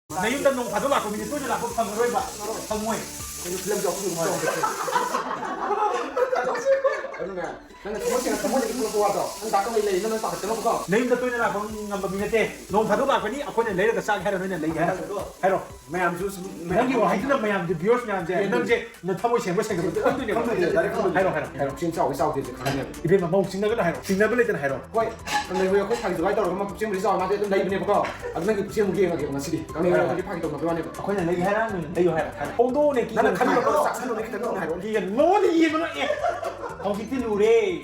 내 윤단 농 가져라 고민이 쏘지라 고 방으로 해봐 성모에 필름 좀 없으면 나는 정말 이쁘고 와서 나도 이제 이놈은 딱 되는 거. 내 윤단 쏘지라 고 ngầm bị thế 농 가져라 거니 아코는 내려가 싹 해라 너는 내게 해라 해라 매암 주스 내가 이거 하이든 매암 저 비어스 매암 제 너제 너 타고 생고 생고 해라 해라 진짜 어디 싸우지 가면. 이제 막 먹진 나가 해라 진나블 했잖아 해라 거의 근데 왜 거기 파기 들어가 있다고 그러면 북진 우리 싸움 맞대 좀 나이브네 보고 아 근데 북진 무기에 가게 뭔가 시리 강내 거기 파기 좀 그만해 봐. 아코는 내게 해라 내가 해라 홍도 내 나는 가는 거 싹 살로 내게 되는 거 하고 이게 너는 이게 뭐야 형 기tin 우리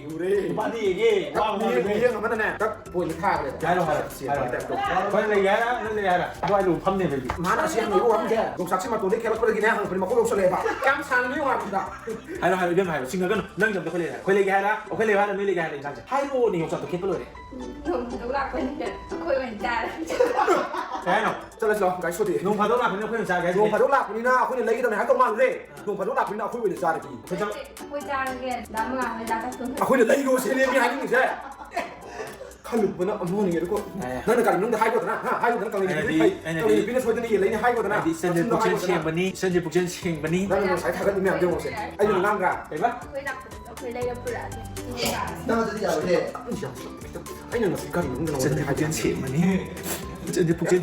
많이 얘기해 와 이게 하면은 딱 보이는 타 그래. 해라 해라 거기 내게 해라 내게 해라 너 아이로 팜네 베비 많아 시험 이거 하면 돼. 좀 삭시만 또 내게 그러긴 해. 하는 그러면 꼭 없어래 봐. 깜상 이용합니다. 해라 해라 이변 해라 친구가 너는 좀 더 걸려 걸려 해라 걸려 해라 너네 해라 이제 하이로 네 용서 또 개뿔로 해 đúng là quên quên mình cha 해라 잘했어. 가이 소리. 농 받아라 그냥 그냥 자 농 받아라 우리나 우리 내기 전에 할 것만 해. 농 받아라 우리나 거기 왜 잘하지? 그죠 quên cha kia đám là người ta các thứ 아, 근데 나 이거 세례비 하는 게 칼로 보나 어머니 이러고 나는 가리 는데 하이거든나 하이거든 가리 비즈니스 보더니 레니 하이거든나 đi sân trên bục trên xiềng bani sân trên bục trên xiềng bani 나는 잘 타거든요 안 되고 오세요 아니 남가 대박 quên đọc quên đây là quên lại 나만 드리지 않으세요? 아니 나 색깔이 있는 거 sân trên bục trên xiềng bani sân trên bục trên